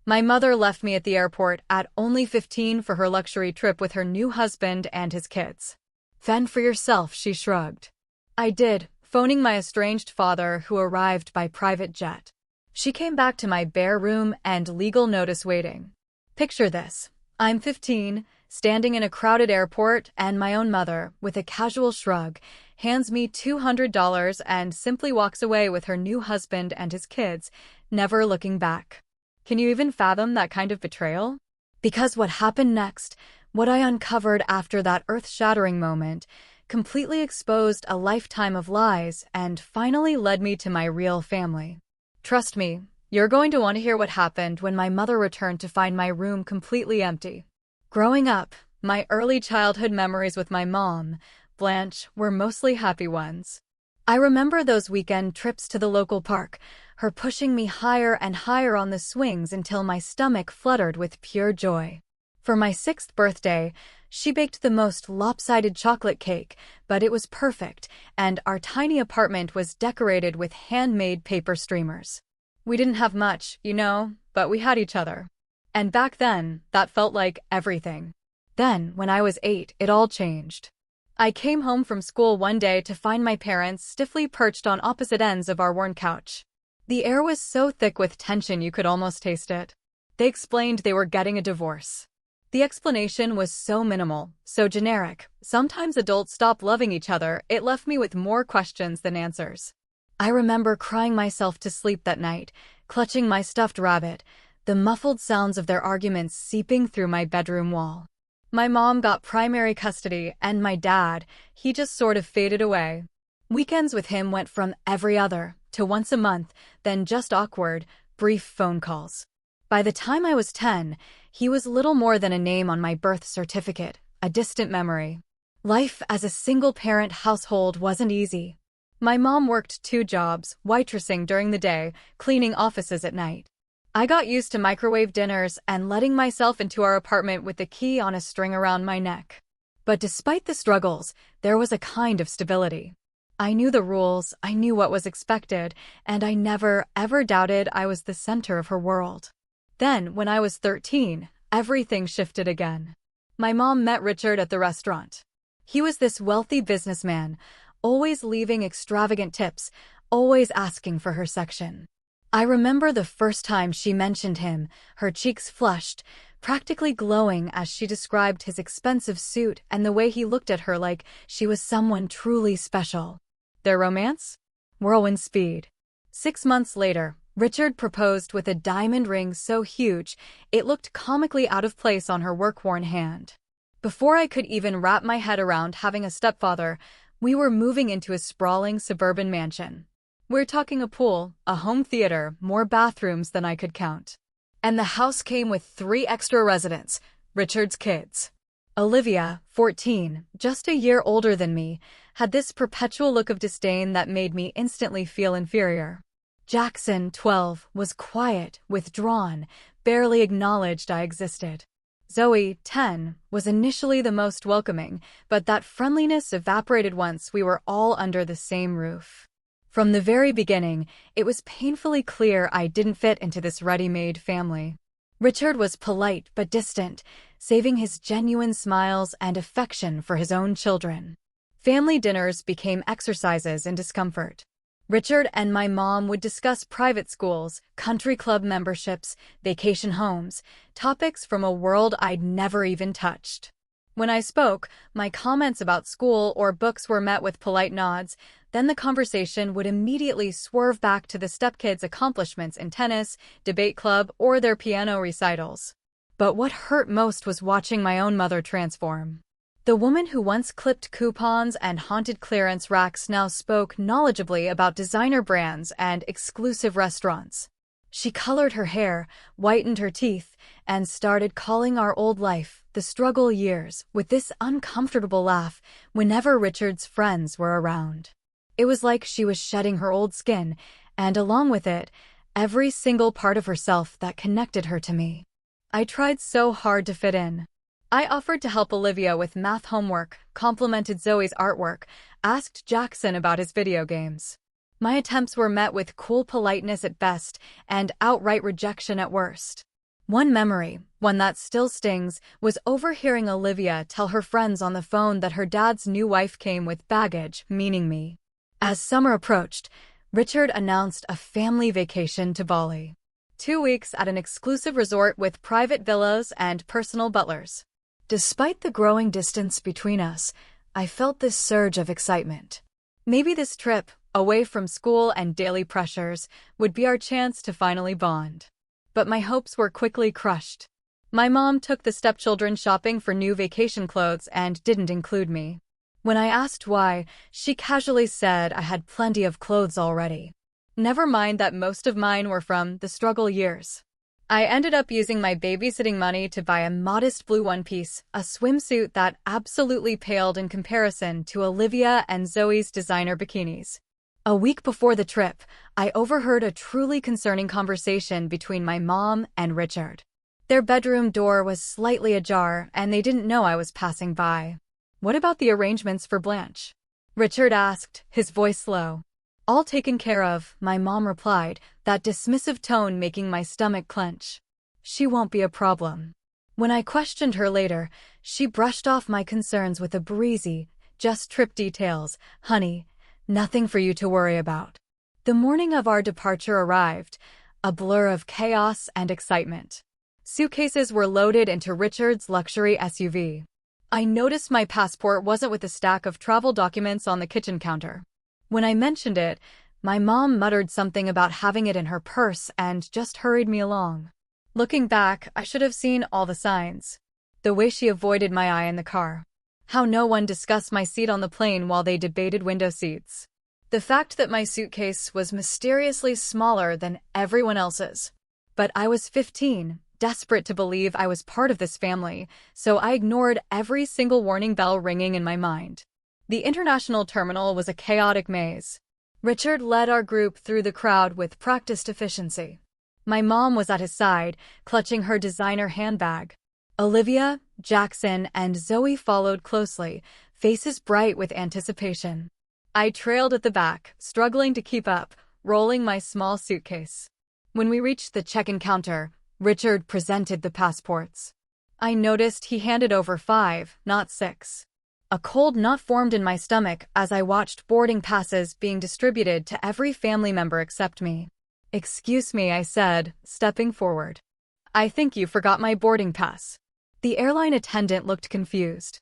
My mother left me at the airport at only 15 for her luxury trip with her new husband and his kids. Fend for yourself, she shrugged. I did, phoning my estranged father, who arrived by private jet. She came back to my bare room and legal notice waiting. Picture this. I'm 15, standing in a crowded airport, and my own mother, with a casual shrug, hands me $200 and simply walks away with her new husband and his kids, never looking back. Can you even fathom that kind of betrayal? Because what happened next, what I uncovered after that earth-shattering moment, completely exposed a lifetime of lies and finally led me to my real family. Trust me, you're going to want to hear what happened when my mother returned to find my room completely empty. Growing up, my early childhood memories with my mom, Blanche, were mostly happy ones. I remember those weekend trips to the local park, her pushing me higher and higher on the swings until my stomach fluttered with pure joy. For my 6th birthday, she baked the most lopsided chocolate cake, but it was perfect, and our tiny apartment was decorated with handmade paper streamers. We didn't have much, but we had each other. And back then, that felt like everything. Then, when I was 8, it all changed. I came home from school one day to find my parents stiffly perched on opposite ends of our worn couch. The air was so thick with tension you could almost taste it. They explained they were getting a divorce. The explanation was so minimal, so generic. Sometimes adults stop loving each other. It left me with more questions than answers. I remember crying myself to sleep that night, clutching my stuffed rabbit, the muffled sounds of their arguments seeping through my bedroom wall. My mom got primary custody, and my dad, he just sort of faded away. Weekends with him went from every other to once a month, then just awkward, brief phone calls. By the time I was 10, he was little more than a name on my birth certificate, a distant memory. Life as a single-parent household wasn't easy. My mom worked 2 jobs, waitressing during the day, cleaning offices at night. I got used to microwave dinners and letting myself into our apartment with the key on a string around my neck. But despite the struggles, there was a kind of stability. I knew the rules, I knew what was expected, and I never, ever doubted I was the center of her world. Then, when I was 13, everything shifted again. My mom met Richard at the restaurant. He was this wealthy businessman, always leaving extravagant tips, always asking for her section. I remember the first time she mentioned him, her cheeks flushed, practically glowing as she described his expensive suit and the way he looked at her like she was someone truly special. Their romance? Whirlwind speed. 6 months later, Richard proposed with a diamond ring so huge it looked comically out of place on her work-worn hand. Before I could even wrap my head around having a stepfather, we were moving into a sprawling suburban mansion. We're talking a pool, a home theater, more bathrooms than I could count. And the house came with 3 extra residents, Richard's kids. Olivia, 14, just a year older than me, had this perpetual look of disdain that made me instantly feel inferior. Jackson, 12, was quiet, withdrawn, barely acknowledged I existed. Zoe, 10, was initially the most welcoming, but that friendliness evaporated once we were all under the same roof. From the very beginning, it was painfully clear I didn't fit into this ready-made family. Richard was polite but distant, saving his genuine smiles and affection for his own children. Family dinners became exercises in discomfort. Richard and my mom would discuss private schools, country club memberships, vacation homes, topics from a world I'd never even touched. When I spoke, my comments about school or books were met with polite nods, then the conversation would immediately swerve back to the stepkids' accomplishments in tennis, debate club, or their piano recitals. But what hurt most was watching my own mother transform. The woman who once clipped coupons and haunted clearance racks now spoke knowledgeably about designer brands and exclusive restaurants. She colored her hair, whitened her teeth, and started calling our old life, the struggle years, with this uncomfortable laugh whenever Richard's friends were around. It was like she was shedding her old skin, and along with it, every single part of herself that connected her to me. I tried so hard to fit in. I offered to help Olivia with math homework, complimented Zoe's artwork, asked Jackson about his video games. My attempts were met with cool politeness at best and outright rejection at worst. One memory, one that still stings, was overhearing Olivia tell her friends on the phone that her dad's new wife came with baggage, meaning me. As summer approached, Richard announced a family vacation to Bali. 2 weeks at an exclusive resort with private villas and personal butlers. Despite the growing distance between us, I felt this surge of excitement. Maybe this trip, away from school and daily pressures, would be our chance to finally bond. But my hopes were quickly crushed. My mom took the stepchildren shopping for new vacation clothes and didn't include me. When I asked why, she casually said I had plenty of clothes already. Never mind that most of mine were from the struggle years. I ended up using my babysitting money to buy a modest blue one-piece, a swimsuit that absolutely paled in comparison to Olivia and Zoe's designer bikinis. A week before the trip, I overheard a truly concerning conversation between my mom and Richard. Their bedroom door was slightly ajar, and they didn't know I was passing by. "What about the arrangements for Blanche?" Richard asked, his voice low. "All taken care of," my mom replied, that dismissive tone making my stomach clench. "She won't be a problem." When I questioned her later, she brushed off my concerns with a breezy, "Just trip details, honey. Nothing for you to worry about." The morning of our departure arrived, a blur of chaos and excitement. Suitcases were loaded into Richard's luxury SUV. I noticed my passport wasn't with a stack of travel documents on the kitchen counter. When I mentioned it, my mom muttered something about having it in her purse and just hurried me along. Looking back, I should have seen all the signs. The way she avoided my eye in the car. How no one discussed my seat on the plane while they debated window seats. The fact that my suitcase was mysteriously smaller than everyone else's. But I was 15, desperate to believe I was part of this family, so I ignored every single warning bell ringing in my mind. The international terminal was a chaotic maze. Richard led our group through the crowd with practiced efficiency. My mom was at his side, clutching her designer handbag. Olivia, Jackson, and Zoe followed closely, faces bright with anticipation. I trailed at the back, struggling to keep up, rolling my small suitcase. When we reached the check-in counter, Richard presented the passports. I noticed he handed over 5, not 6. A cold knot formed in my stomach as I watched boarding passes being distributed to every family member except me. "Excuse me," I said, stepping forward. "I think you forgot my boarding pass." The airline attendant looked confused.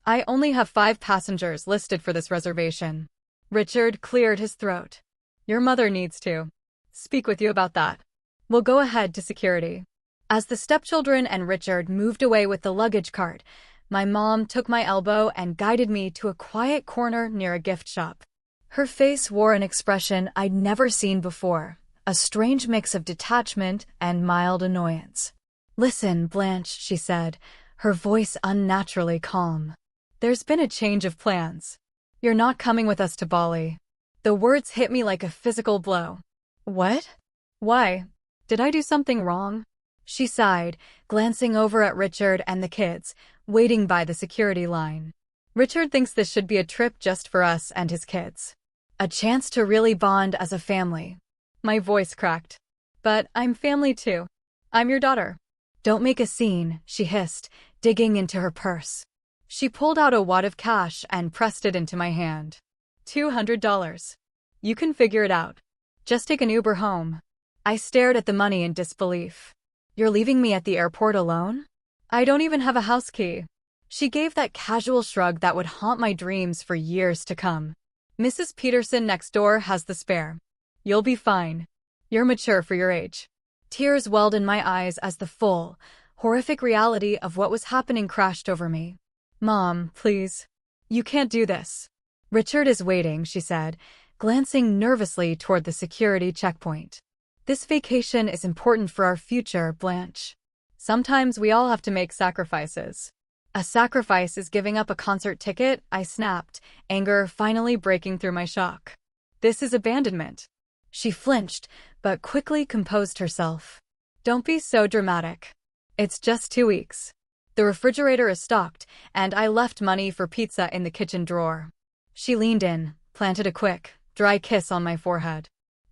"I only have 5 passengers listed for this reservation." Richard cleared his throat. "Your mother needs to speak with you about that. We'll go ahead to security." As the stepchildren and Richard moved away with the luggage cart, my mom took my elbow and guided me to a quiet corner near a gift shop. Her face wore an expression I'd never seen before, a strange mix of detachment and mild annoyance. "Listen, Blanche," she said, her voice unnaturally calm. "There's been a change of plans. You're not coming with us to Bali." The words hit me like a physical blow. "What? Why? Did I do something wrong?" She sighed, glancing over at Richard and the kids, waiting by the security line. "Richard thinks this should be a trip just for us and his kids. A chance to really bond as a family." My voice cracked. "But I'm family too. I'm your daughter." "Don't make a scene," she hissed, digging into her purse. She pulled out a wad of cash and pressed it into my hand. $200. You can figure it out. Just take an Uber home." I stared at the money in disbelief. "You're leaving me at the airport alone? I don't even have a house key." She gave that casual shrug that would haunt my dreams for years to come. "Mrs. Peterson next door has the spare. You'll be fine. You're mature for your age." Tears welled in my eyes as the full, horrific reality of what was happening crashed over me. "Mom, please. You can't do this." "Richard is waiting," she said, glancing nervously toward the security checkpoint. "This vacation is important for our future, Blanche. Sometimes we all have to make sacrifices." "A sacrifice is giving up a concert ticket," I snapped, anger finally breaking through my shock. "This is abandonment." She flinched, but quickly composed herself. "Don't be so dramatic. It's just 2 weeks. The refrigerator is stocked, and I left money for pizza in the kitchen drawer." She leaned in, planted a quick, dry kiss on my forehead.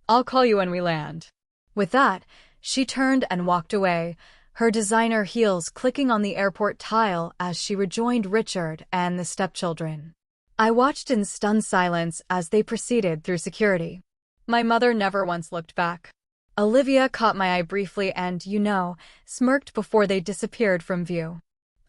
"I'll call you when we land." With that, she turned and walked away, her designer heels clicking on the airport tile as she rejoined Richard and the stepchildren. I watched in stunned silence as they proceeded through security. My mother never once looked back. Olivia caught my eye briefly and, smirked before they disappeared from view.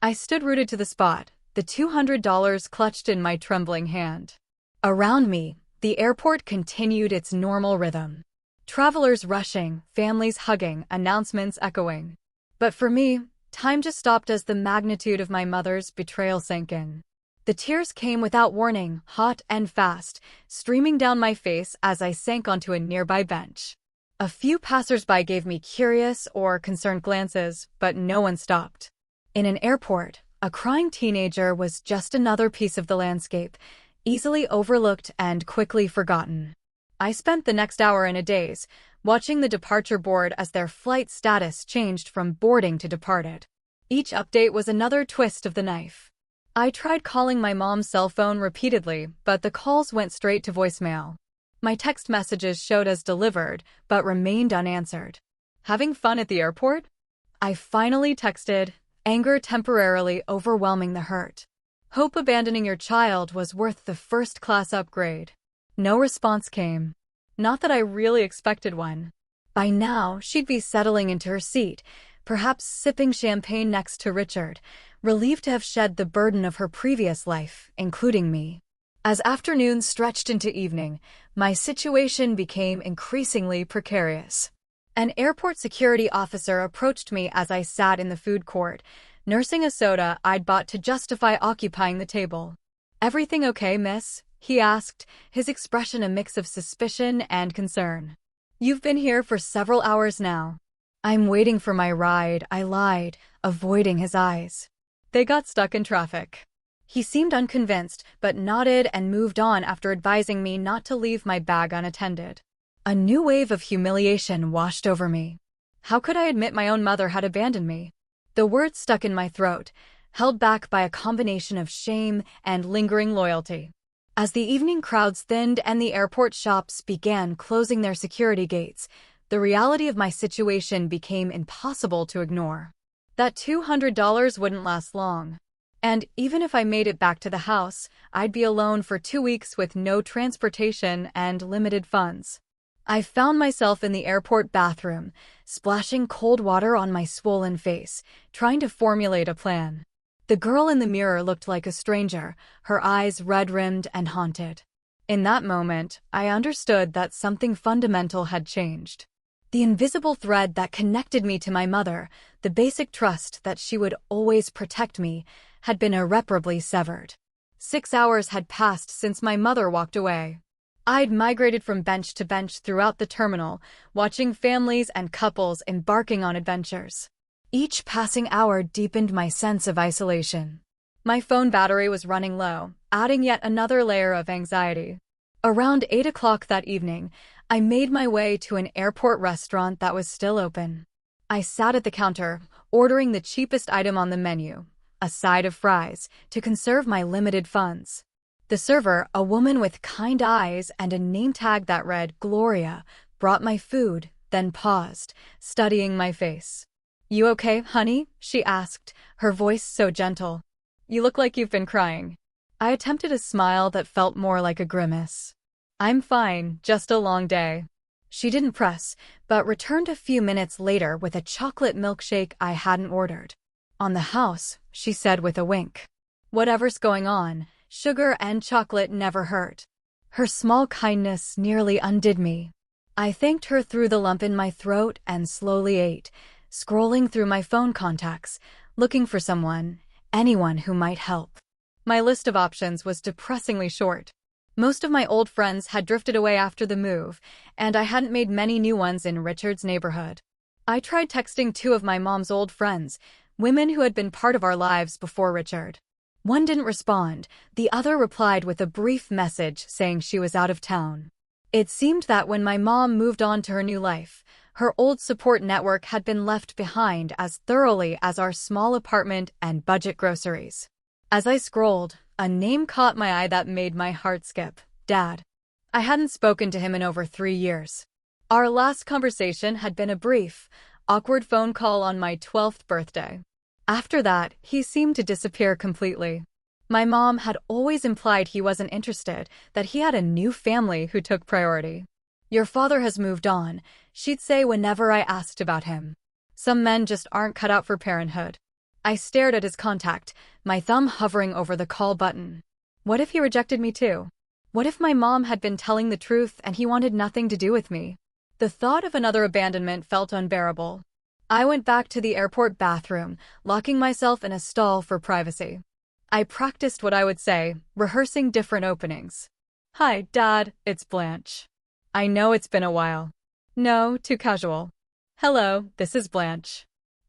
I stood rooted to the spot, the $200 clutched in my trembling hand. Around me, the airport continued its normal rhythm. Travelers rushing, families hugging, announcements echoing. But for me, time just stopped as the magnitude of my mother's betrayal sank in. The tears came without warning, hot and fast, streaming down my face as I sank onto a nearby bench. A few passers-by gave me curious or concerned glances, but no one stopped. In an airport, a crying teenager was just another piece of the landscape, easily overlooked and quickly forgotten. I spent the next hour in a daze, watching the departure board as their flight status changed from boarding to departed. Each update was another twist of the knife. I tried calling my mom's cell phone repeatedly, but the calls went straight to voicemail. My text messages showed as delivered, but remained unanswered. Having fun at the airport? I finally texted, anger temporarily overwhelming the hurt. Hope abandoning your child was worth the first-class upgrade. No response came. Not that I really expected one. By now, she'd be settling into her seat, perhaps sipping champagne next to Richard, relieved to have shed the burden of her previous life, including me. As afternoon stretched into evening, my situation became increasingly precarious. An airport security officer approached me as I sat in the food court, nursing a soda I'd bought to justify occupying the table. "Everything okay, miss?" he asked, his expression a mix of suspicion and concern. "You've been here for several hours now." "I'm waiting for my ride," I lied, avoiding his eyes. "They got stuck in traffic." He seemed unconvinced, but nodded and moved on after advising me not to leave my bag unattended. A new wave of humiliation washed over me. How could I admit my own mother had abandoned me? The words stuck in my throat, held back by a combination of shame and lingering loyalty. As the evening crowds thinned and the airport shops began closing their security gates, the reality of my situation became impossible to ignore. That $200 wouldn't last long. And even if I made it back to the house, I'd be alone for 2 weeks with no transportation and limited funds. I found myself in the airport bathroom, splashing cold water on my swollen face, trying to formulate a plan. The girl in the mirror looked like a stranger, her eyes red-rimmed and haunted. In that moment, I understood that something fundamental had changed. The invisible thread that connected me to my mother, the basic trust that she would always protect me, had been irreparably severed. 6 hours had passed since my mother walked away. I'd migrated from bench to bench throughout the terminal, watching families and couples embarking on adventures. Each passing hour deepened my sense of isolation. My phone battery was running low, adding yet another layer of anxiety. Around 8 o'clock that evening, I made my way to an airport restaurant that was still open. I sat at the counter, ordering the cheapest item on the menu, a side of fries, to conserve my limited funds. The server, a woman with kind eyes and a name tag that read Gloria, brought my food, then paused, studying my face. "You okay, honey?" she asked, her voice so gentle. "You look like you've been crying." I attempted a smile that felt more like a grimace. "I'm fine, just a long day." She didn't press, but returned a few minutes later with a chocolate milkshake I hadn't ordered. "On the house," she said with a wink. "Whatever's going on, sugar and chocolate never hurt." Her small kindness nearly undid me. I thanked her through the lump in my throat and slowly ate, scrolling through my phone contacts, looking for anyone who might help. My list of options was depressingly short. Most of my old friends had drifted away after the move, and I hadn't made many new ones in Richard's neighborhood. I tried texting 2 of my mom's old friends, women who had been part of our lives before Richard. One didn't respond, the other replied with a brief message saying she was out of town. It seemed that when my mom moved on to her new life, her old support network had been left behind as thoroughly as our small apartment and budget groceries. As I scrolled, a name caught my eye that made my heart skip. Dad. I hadn't spoken to him in over 3 years. Our last conversation had been a brief, Awkward phone call on my 12th birthday. After that, he seemed to disappear completely. My mom had always implied he wasn't interested, that he had a new family who took priority. Your father has moved on, she'd say whenever I asked about him. Some men just aren't cut out for parenthood. I stared at his contact, my thumb hovering over the call button. What if he rejected me too? What if my mom had been telling the truth and he wanted nothing to do with me? The thought of another abandonment felt unbearable. I went back to the airport bathroom, locking myself in a stall for privacy. I practiced what I would say, rehearsing different openings. Hi, Dad, it's Blanche. I know it's been a while. No, too casual. Hello, this is Blanche.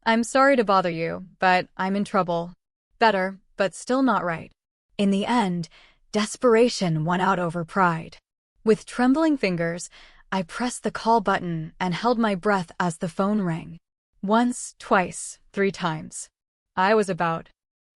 I'm sorry to bother you, but I'm in trouble. Better, but still not right. In the end, desperation won out over pride. With trembling fingers, I pressed the call button and held my breath as the phone rang. Once, twice, 3 times. I was about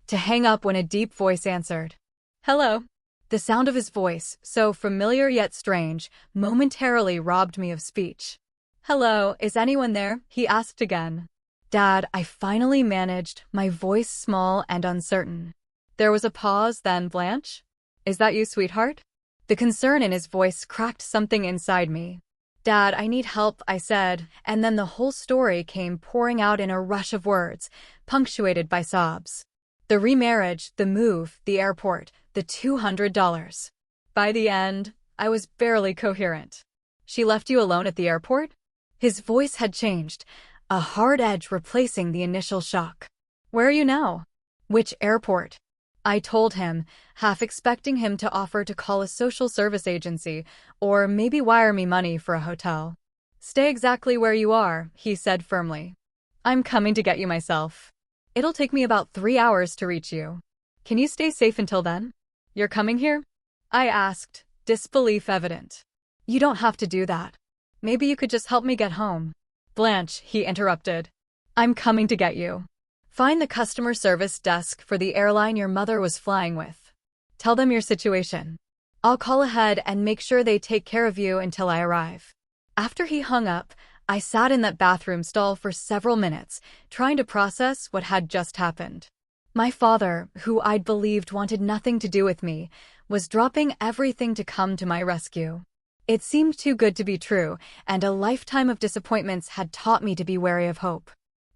to hang up when a deep voice answered. Hello. The sound of his voice, so familiar yet strange, momentarily robbed me of speech. Hello, is anyone there? He asked again. Dad, I finally managed, my voice small and uncertain. There was a pause, then Blanche? Is that you, sweetheart? The concern in his voice cracked something inside me. Dad, I need help, I said, and then the whole story came pouring out in a rush of words, punctuated by sobs. The remarriage, the move, the airport, the $200. By the end, I was barely coherent. She left you alone at the airport? His voice had changed, a hard edge replacing the initial shock. Where are you now? Which airport? I told him, half expecting him to offer to call a social service agency or maybe wire me money for a hotel. Stay exactly where you are, he said firmly. I'm coming to get you myself. It'll take me about 3 hours to reach you. Can you stay safe until then? You're coming here? I asked, disbelief evident. You don't have to do that. Maybe you could just help me get home. Blanche, he interrupted. I'm coming to get you. Find the customer service desk for the airline your mother was flying with. Tell them your situation. I'll call ahead and make sure they take care of you until I arrive. After he hung up, I sat in that bathroom stall for several minutes, trying to process what had just happened. My father, who I'd believed wanted nothing to do with me, was dropping everything to come to my rescue. It seemed too good to be true, and a lifetime of disappointments had taught me to be wary of hope.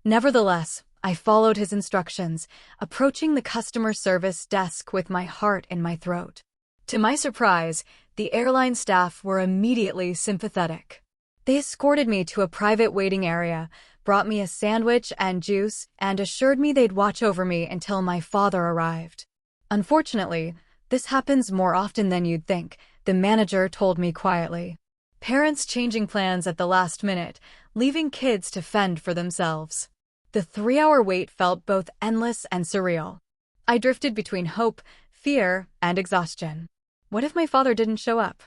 Nevertheless, I followed his instructions, approaching the customer service desk with my heart in my throat. To my surprise, the airline staff were immediately sympathetic. They escorted me to a private waiting area, brought me a sandwich and juice, and assured me they'd watch over me until my father arrived. Unfortunately, this happens more often than you'd think, the manager told me quietly. Parents changing plans at the last minute, leaving kids to fend for themselves. The 3-hour wait felt both endless and surreal. I drifted between hope, fear, and exhaustion. What if my father didn't show up?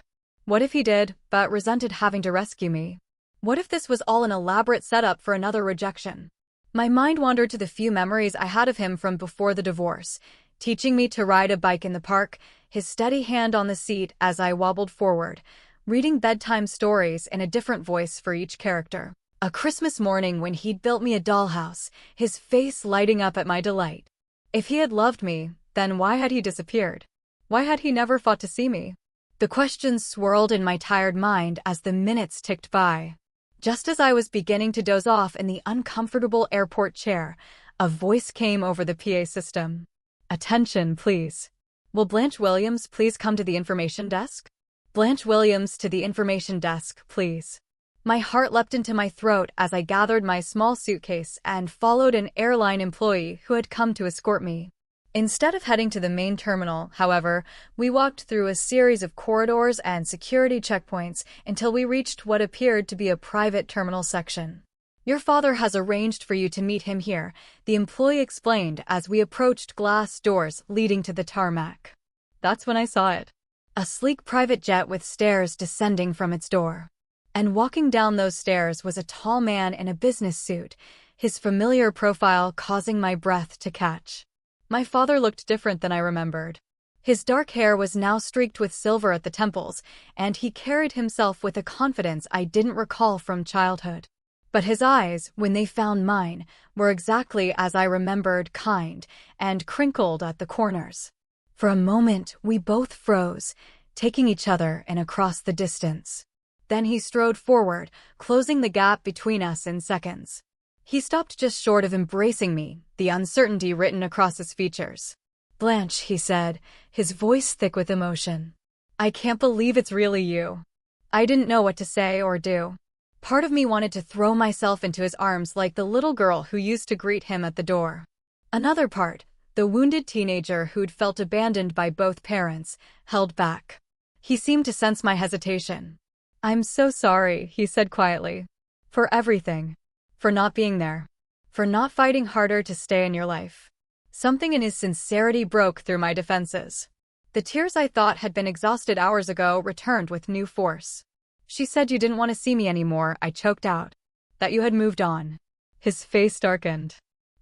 What if he did, but resented having to rescue me? What if this was all an elaborate setup for another rejection? My mind wandered to the few memories I had of him from before the divorce, teaching me to ride a bike in the park, his steady hand on the seat as I wobbled forward, reading bedtime stories in a different voice for each character. A Christmas morning when he'd built me a dollhouse, his face lighting up at my delight. If he had loved me, then why had he disappeared? Why had he never fought to see me? The questions swirled in my tired mind as the minutes ticked by. Just as I was beginning to doze off in the uncomfortable airport chair, a voice came over the PA system. Attention, please. Will Blanche Williams please come to the information desk? Blanche Williams to the information desk, please. My heart leapt into my throat as I gathered my small suitcase and followed an airline employee who had come to escort me. Instead of heading to the main terminal, however, we walked through a series of corridors and security checkpoints until we reached what appeared to be a private terminal section. Your father has arranged for you to meet him here, the employee explained as we approached glass doors leading to the tarmac. That's when I saw it. A sleek private jet with stairs descending from its door. And walking down those stairs was a tall man in a business suit, his familiar profile causing my breath to catch. My father looked different than I remembered. His dark hair was now streaked with silver at the temples, and he carried himself with a confidence I didn't recall from childhood. But his eyes, when they found mine, were exactly as I remembered, kind and crinkled at the corners. For a moment, we both froze, taking each other in across the distance. Then he strode forward, closing the gap between us in seconds. He stopped just short of embracing me, the uncertainty written across his features. "Blanche," he said, his voice thick with emotion. "I can't believe it's really you." I didn't know what to say or do. Part of me wanted to throw myself into his arms like the little girl who used to greet him at the door. Another part, the wounded teenager who'd felt abandoned by both parents, held back. He seemed to sense my hesitation. "I'm so sorry," he said quietly. "For everything. For not being there. For not fighting harder to stay in your life." Something in his sincerity broke through my defenses. The tears I thought had been exhausted hours ago returned with new force. "She said you didn't want to see me anymore," I choked out. "That you had moved on." His face darkened.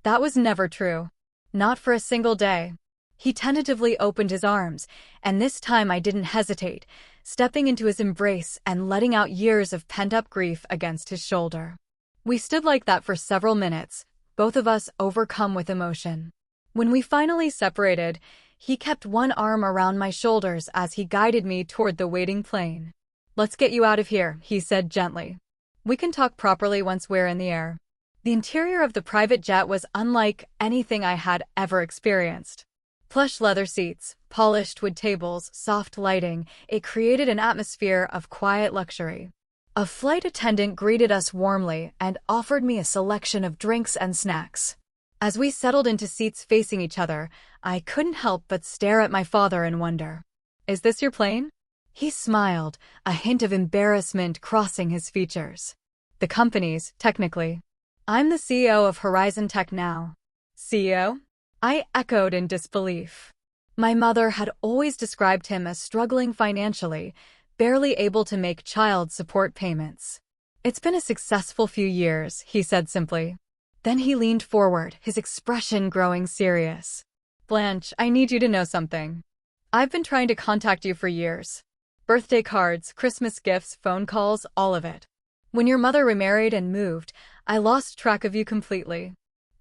"That was never true. Not for a single day." He tentatively opened his arms, and this time I didn't hesitate, stepping into his embrace and letting out years of pent-up grief against his shoulder. We stood like that for several minutes, both of us overcome with emotion. When we finally separated, he kept one arm around my shoulders as he guided me toward the waiting plane. "Let's get you out of here," he said gently. "We can talk properly once we're in the air." The interior of the private jet was unlike anything I had ever experienced. Plush leather seats, polished wood tables, soft lighting, it created an atmosphere of quiet luxury. A flight attendant greeted us warmly and offered me a selection of drinks and snacks. As we settled into seats facing each other, I couldn't help but stare at my father in wonder. "Is this your plane?" He smiled, a hint of embarrassment crossing his features. "The company's, technically. I'm the CEO of Horizon Tech now." "CEO?" I echoed in disbelief. My mother had always described him as struggling financially, barely able to make child support payments. "It's been a successful few years," he said simply. Then he leaned forward, his expression growing serious. "Blanche, I need you to know something. I've been trying to contact you for years. Birthday cards, Christmas gifts, phone calls, all of it. When your mother remarried and moved, I lost track of you completely.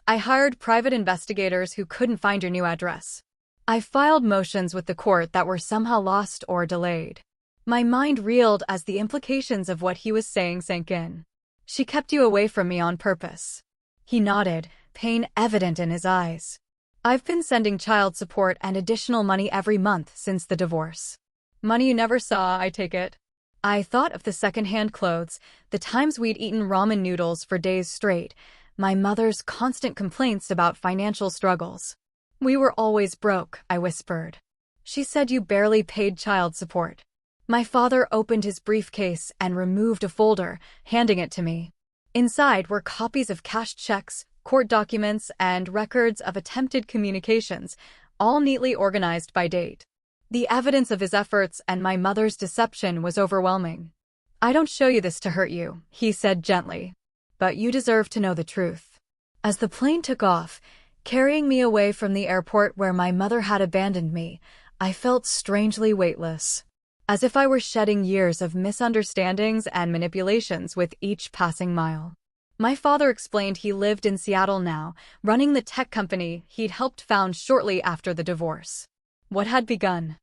I hired private investigators who couldn't find your new address. I filed motions with the court that were somehow lost or delayed." My mind reeled as the implications of what he was saying sank in. "She kept you away from me on purpose." He nodded, pain evident in his eyes. "I've been sending child support and additional money every month since the divorce." "Money you never saw, I take it." I thought of the secondhand clothes, the times we'd eaten ramen noodles for days straight, my mother's constant complaints about financial struggles. "We were always broke," I whispered. "She said you barely paid child support." My father opened his briefcase and removed a folder, handing it to me. Inside were copies of cashed checks, court documents, and records of attempted communications, all neatly organized by date. The evidence of his efforts and my mother's deception was overwhelming. "I don't show you this to hurt you," he said gently. "But you deserve to know the truth." As the plane took off, carrying me away from the airport where my mother had abandoned me, I felt strangely weightless. As if I were shedding years of misunderstandings and manipulations with each passing mile. My father explained he lived in Seattle now, running the tech company he'd helped found shortly after the divorce. What had begun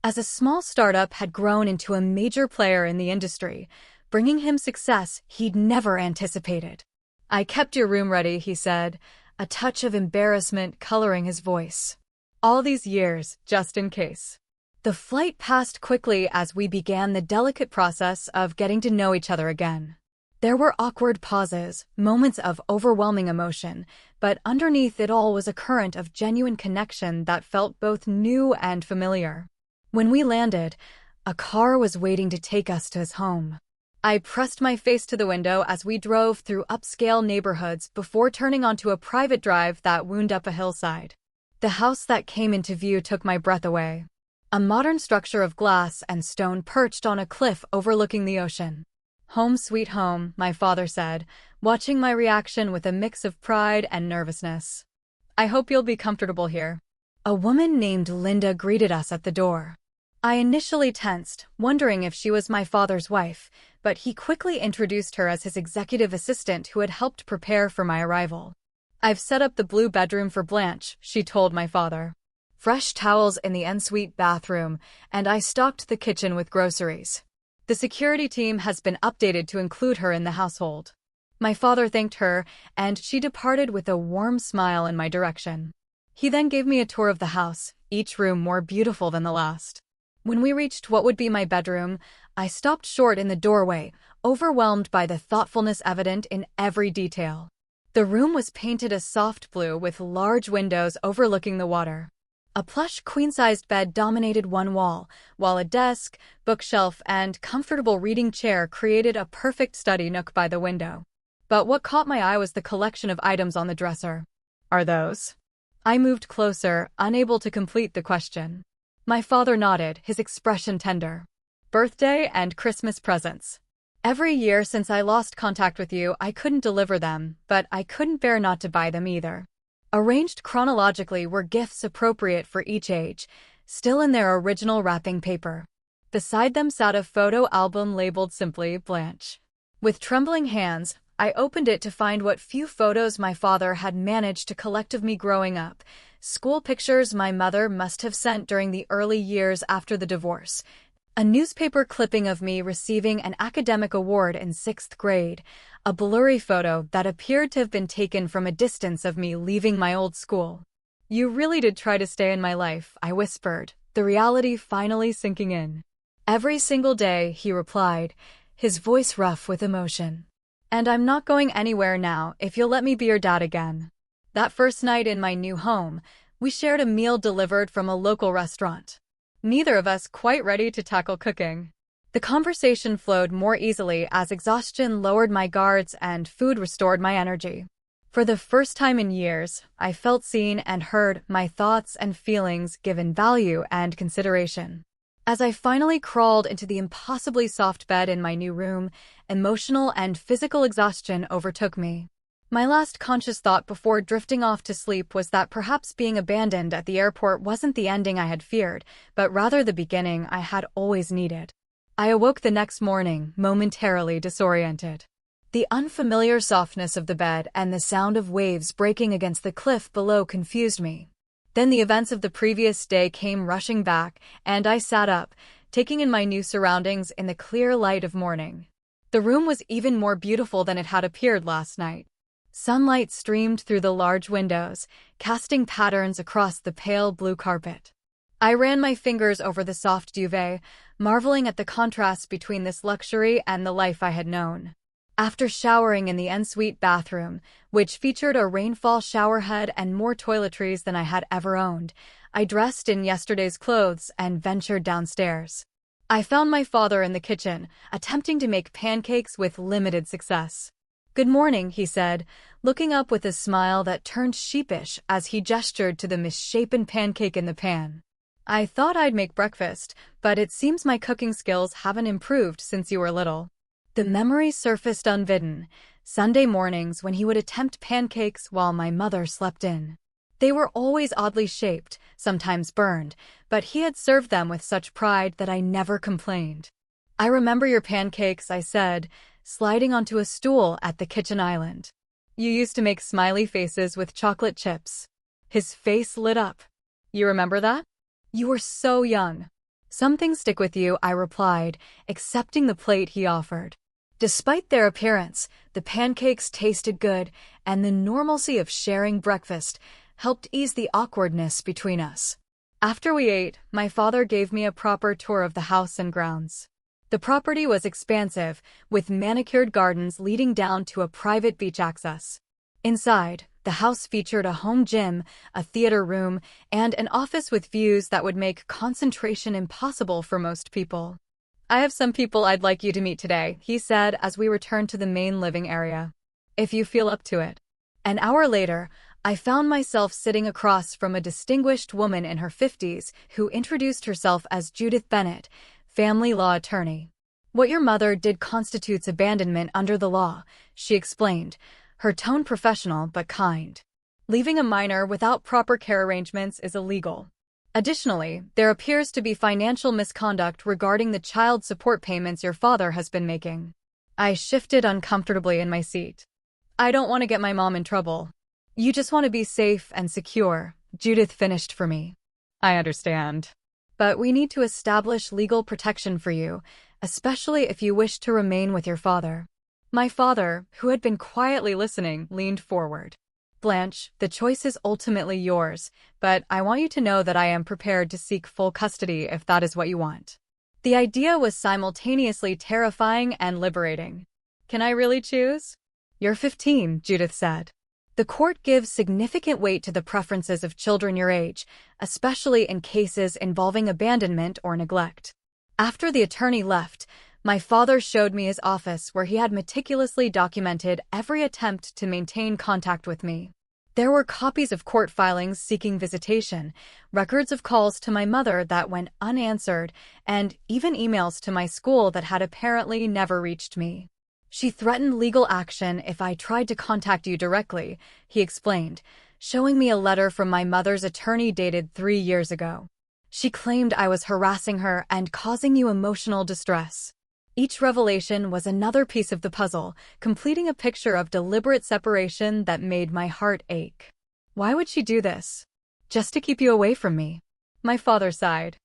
as a small startup had grown into a major player in the industry, bringing him success he'd never anticipated. "I kept your room ready," he said, a touch of embarrassment coloring his voice. "All these years, just in case." The flight passed quickly as we began the delicate process of getting to know each other again. There were awkward pauses, moments of overwhelming emotion, but underneath it all was a current of genuine connection that felt both new and familiar. When we landed, a car was waiting to take us to his home. I pressed my face to the window as we drove through upscale neighborhoods before turning onto a private drive that wound up a hillside. The house that came into view took my breath away. A modern structure of glass and stone perched on a cliff overlooking the ocean. "Home sweet home," my father said, watching my reaction with a mix of pride and nervousness. "I hope you'll be comfortable here." A woman named Linda greeted us at the door. I initially tensed, wondering if she was my father's wife, but he quickly introduced her as his executive assistant who had helped prepare for my arrival. "I've set up the blue bedroom for Blanche," she told my father. Fresh towels in the ensuite bathroom, and I stocked the kitchen with groceries. "The security team has been updated to include her in the household." My father thanked her, and she departed with a warm smile in my direction. He then gave me a tour of the house, each room more beautiful than the last. When we reached what would be my bedroom, I stopped short in the doorway, overwhelmed by the thoughtfulness evident in every detail. The room was painted a soft blue with large windows overlooking the water. A plush queen-sized bed dominated one wall, while a desk, bookshelf, and comfortable reading chair created a perfect study nook by the window. But what caught my eye was the collection of items on the dresser. "Are those?" I moved closer, unable to complete the question. My father nodded, his expression tender. "Birthday and Christmas presents. Every year since I lost contact with you, I couldn't deliver them, but I couldn't bear not to buy them either." Arranged chronologically were gifts appropriate for each age, still in their original wrapping paper. Beside them sat a photo album labeled simply Blanche. With trembling hands, I opened it to find what few photos my father had managed to collect of me growing up, school pictures my mother must have sent during the early years after the divorce, a newspaper clipping of me receiving an academic award in 6th grade, a blurry photo that appeared to have been taken from a distance of me leaving my old school. "You really did try to stay in my life," I whispered, the reality finally sinking in. "Every single day," he replied, his voice rough with emotion. "And I'm not going anywhere now if you'll let me be your dad again." That first night in my new home, we shared a meal delivered from a local restaurant. Neither of us quite ready to tackle cooking. The conversation flowed more easily as exhaustion lowered my guards and food restored my energy. For the first time in years, I felt seen and heard, my thoughts and feelings given value and consideration. As I finally crawled into the impossibly soft bed in my new room, emotional and physical exhaustion overtook me. My last conscious thought before drifting off to sleep was that perhaps being abandoned at the airport wasn't the ending I had feared, but rather the beginning I had always needed. I awoke the next morning, momentarily disoriented. The unfamiliar softness of the bed and the sound of waves breaking against the cliff below confused me. Then the events of the previous day came rushing back, and I sat up, taking in my new surroundings in the clear light of morning. The room was even more beautiful than it had appeared last night. Sunlight streamed through the large windows, casting patterns across the pale blue carpet. I ran my fingers over the soft duvet, marveling at the contrast between this luxury and the life I had known. After showering in the ensuite bathroom, which featured a rainfall showerhead and more toiletries than I had ever owned, I dressed in yesterday's clothes and ventured downstairs. I found my father in the kitchen, attempting to make pancakes with limited success. "Good morning," he said, looking up with a smile that turned sheepish as he gestured to the misshapen pancake in the pan. "I thought I'd make breakfast, but it seems my cooking skills haven't improved since you were little." The memory surfaced unbidden, Sunday mornings when he would attempt pancakes while my mother slept in. They were always oddly shaped, sometimes burned, but he had served them with such pride that I never complained. "I remember your pancakes," I said, sliding onto a stool at the kitchen island. "You used to make smiley faces with chocolate chips." His face lit up. "You remember that? You were so young." "Some things stick with you," I replied, accepting the plate he offered. Despite their appearance, the pancakes tasted good, and the normalcy of sharing breakfast helped ease the awkwardness between us. After we ate, my father gave me a proper tour of the house and grounds. The property was expansive, with manicured gardens leading down to a private beach access. Inside, the house featured a home gym, a theater room, and an office with views that would make concentration impossible for most people. "I have some people I'd like you to meet today," he said as we returned to the main living area. "If you feel up to it." An hour later, I found myself sitting across from a distinguished woman in her 50s who introduced herself as Judith Bennett, family law attorney. "What your mother did constitutes abandonment under the law," she explained, her tone professional but kind. "Leaving a minor without proper care arrangements is illegal." Additionally, there appears to be financial misconduct regarding the child support payments your father has been making. I shifted uncomfortably in my seat. I don't want to get my mom in trouble. You just want to be safe and secure, Judith finished for me. I understand. But we need to establish legal protection for you, especially if you wish to remain with your father. My father, who had been quietly listening, leaned forward. Blanche, the choice is ultimately yours, but I want you to know that I am prepared to seek full custody if that is what you want. The idea was simultaneously terrifying and liberating. Can I really choose? You're 15, Judith said. The court gives significant weight to the preferences of children your age, especially in cases involving abandonment or neglect. After the attorney left, my father showed me his office where he had meticulously documented every attempt to maintain contact with me. There were copies of court filings seeking visitation, records of calls to my mother that went unanswered, and even emails to my school that had apparently never reached me. She threatened legal action if I tried to contact you directly, he explained, showing me a letter from my mother's attorney dated 3 years ago. She claimed I was harassing her and causing you emotional distress. Each revelation was another piece of the puzzle, completing a picture of deliberate separation that made my heart ache. Why would she do this? Just to keep you away from me? My father sighed.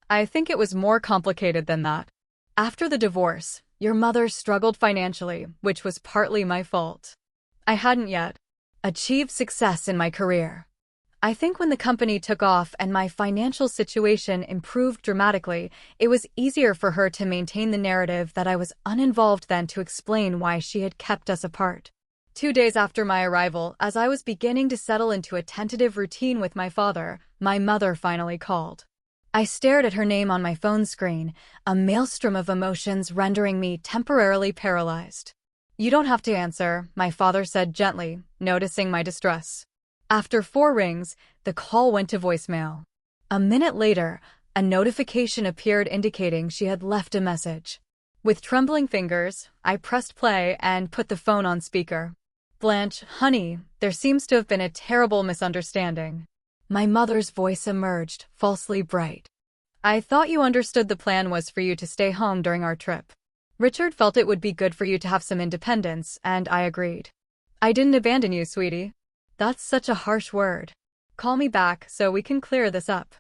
I think it was more complicated than that. After the divorce, your mother struggled financially, which was partly my fault. I hadn't yet achieved success in my career. I think when the company took off and my financial situation improved dramatically, it was easier for her to maintain the narrative that I was uninvolved than to explain why she had kept us apart. 2 days after my arrival, as I was beginning to settle into a tentative routine with my father, my mother finally called. I stared at her name on my phone screen, a maelstrom of emotions rendering me temporarily paralyzed. You don't have to answer, my father said gently, noticing my distress. After 4 rings, the call went to voicemail. A minute later, a notification appeared indicating she had left a message. With trembling fingers, I pressed play and put the phone on speaker. Blanche, honey, there seems to have been a terrible misunderstanding. My mother's voice emerged, falsely bright. I thought you understood the plan was for you to stay home during our trip. Richard felt it would be good for you to have some independence, and I agreed. I didn't abandon you, sweetie. That's such a harsh word. Call me back so we can clear this up.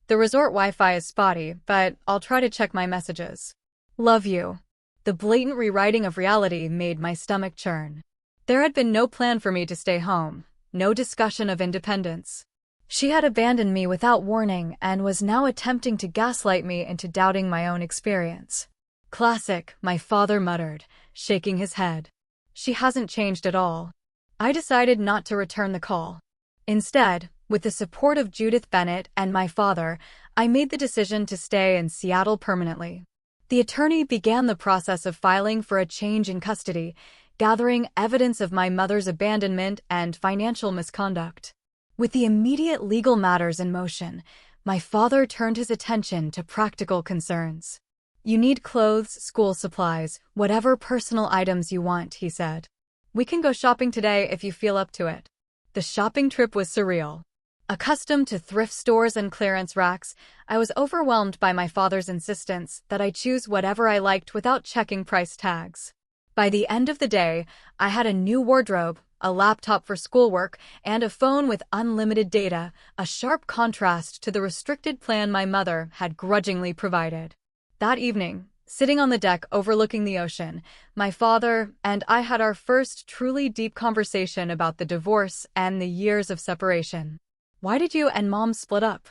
The resort Wi-Fi is spotty, but I'll try to check my messages. Love you. The blatant rewriting of reality made my stomach churn. There had been no plan for me to stay home, no discussion of independence. She had abandoned me without warning and was now attempting to gaslight me into doubting my own experience. Classic, my father muttered, shaking his head. She hasn't changed at all. I decided not to return the call. Instead, with the support of Judith Bennett and my father, I made the decision to stay in Seattle permanently. The attorney began the process of filing for a change in custody, gathering evidence of my mother's abandonment and financial misconduct. With the immediate legal matters in motion, my father turned his attention to practical concerns. You need clothes, school supplies, whatever personal items you want, he said. We can go shopping today if you feel up to it. The shopping trip was surreal. Accustomed to thrift stores and clearance racks, I was overwhelmed by my father's insistence that I choose whatever I liked without checking price tags. By the end of the day, I had a new wardrobe, a laptop for schoolwork, and a phone with unlimited data, a sharp contrast to the restricted plan my mother had grudgingly provided. That evening, sitting on the deck overlooking the ocean, my father and I had our first truly deep conversation about the divorce and the years of separation. Why did you and Mom split up?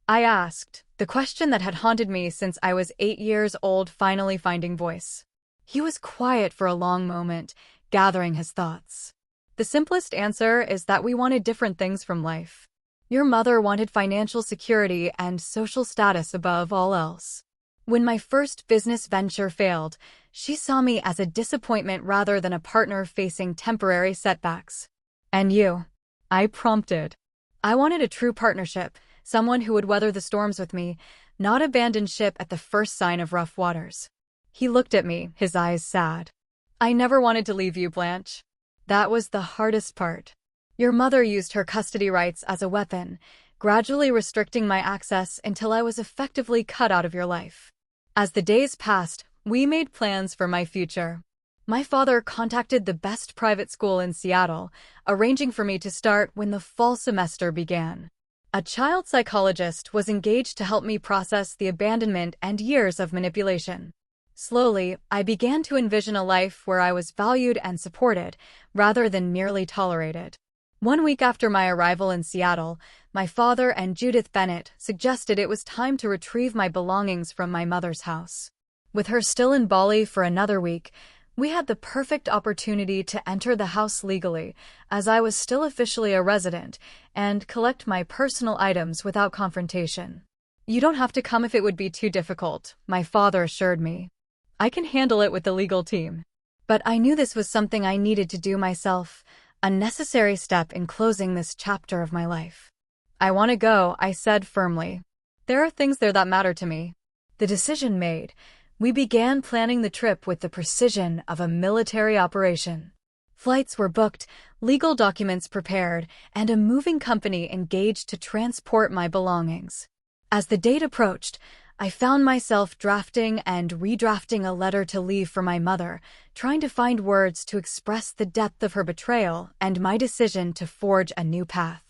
I asked, the question that had haunted me since I was 8 years old finally finding voice. He was quiet for a long moment, gathering his thoughts. The simplest answer is that we wanted different things from life. Your mother wanted financial security and social status above all else. When my first business venture failed, she saw me as a disappointment rather than a partner facing temporary setbacks. And you? I prompted. I wanted a true partnership, someone who would weather the storms with me, not abandon ship at the first sign of rough waters. He looked at me, his eyes sad. I never wanted to leave you, Blanche. That was the hardest part. Your mother used her custody rights as a weapon, gradually restricting my access until I was effectively cut out of your life. As the days passed, we made plans for my future. My father contacted the best private school in Seattle, arranging for me to start when the fall semester began. A child psychologist was engaged to help me process the abandonment and years of manipulation. Slowly, I began to envision a life where I was valued and supported, rather than merely tolerated. 1 week after my arrival in Seattle, my father and Judith Bennett suggested it was time to retrieve my belongings from my mother's house. With her still in Bali for another week, we had the perfect opportunity to enter the house legally, as I was still officially a resident, and collect my personal items without confrontation. "You don't have to come if it would be too difficult," my father assured me. "I can handle it with the legal team." But I knew this was something I needed to do myself, a necessary step in closing this chapter of my life. "I want to go," I said firmly. "There are things there that matter to me." The decision made, we began planning the trip with the precision of a military operation. Flights were booked, legal documents prepared, and a moving company engaged to transport my belongings. As the date approached, I found myself drafting and redrafting a letter to leave for my mother, trying to find words to express the depth of her betrayal and my decision to forge a new path.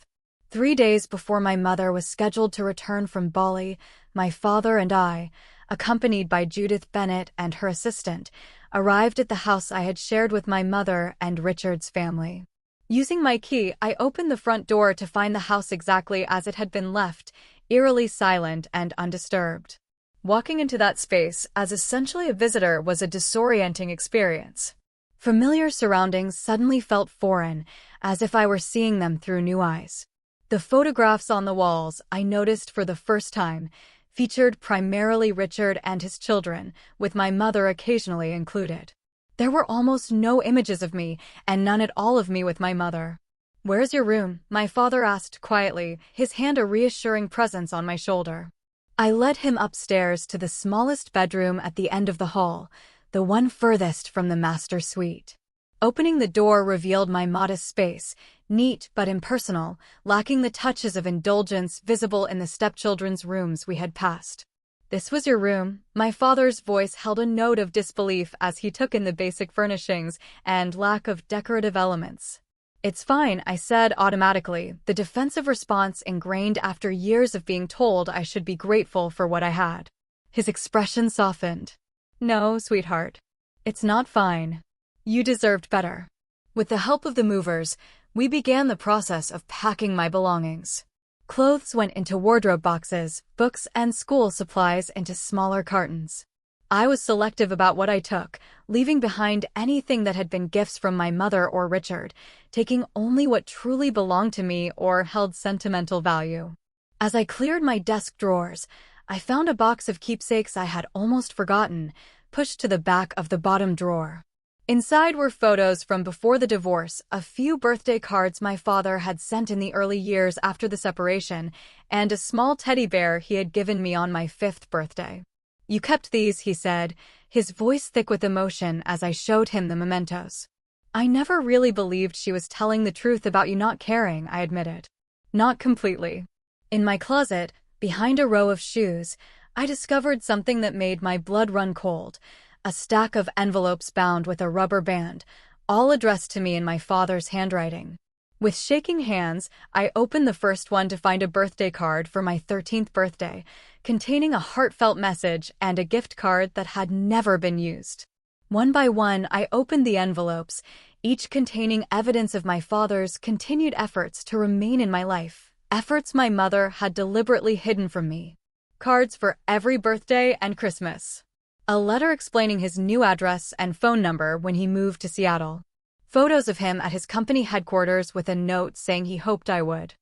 3 days before my mother was scheduled to return from Bali, my father and I, accompanied by Judith Bennett and her assistant, arrived at the house I had shared with my mother and Richard's family. Using my key, I opened the front door to find the house exactly as it had been left, eerily silent and undisturbed. Walking into that space as essentially a visitor was a disorienting experience. Familiar surroundings suddenly felt foreign, as if I were seeing them through new eyes. The photographs on the walls, I noticed for the first time, featured primarily Richard and his children, with my mother occasionally included. There were almost no images of me, and none at all of me with my mother. "Where's your room?" my father asked quietly, his hand a reassuring presence on my shoulder. I led him upstairs to the smallest bedroom at the end of the hall, the one furthest from the master suite. Opening the door revealed my modest space, neat but impersonal, lacking the touches of indulgence visible in the stepchildren's rooms we had passed. "This was your room?" My father's voice held a note of disbelief as he took in the basic furnishings and lack of decorative elements. "It's fine," I said automatically, the defensive response ingrained after years of being told I should be grateful for what I had. His expression softened. "No, sweetheart. It's not fine. You deserved better." With the help of the movers, we began the process of packing my belongings. Clothes went into wardrobe boxes, books and school supplies into smaller cartons. I was selective about what I took, leaving behind anything that had been gifts from my mother or Richard, taking only what truly belonged to me or held sentimental value. As I cleared my desk drawers, I found a box of keepsakes I had almost forgotten, pushed to the back of the bottom drawer. Inside were photos from before the divorce, a few birthday cards my father had sent in the early years after the separation, and a small teddy bear he had given me on my 5th birthday. "You kept these," he said, his voice thick with emotion as I showed him the mementos. "I never really believed she was telling the truth about you not caring," I admitted. "Not completely." In my closet, behind a row of shoes, I discovered something that made my blood run cold, a stack of envelopes bound with a rubber band, all addressed to me in my father's handwriting. With shaking hands, I opened the first one to find a birthday card for my 13th birthday, containing a heartfelt message and a gift card that had never been used. One by one, I opened the envelopes, each containing evidence of my father's continued efforts to remain in my life, efforts my mother had deliberately hidden from me. Cards for every birthday and Christmas. A letter explaining his new address and phone number when he moved to Seattle. Photos of him at his company headquarters with a note saying he hoped I would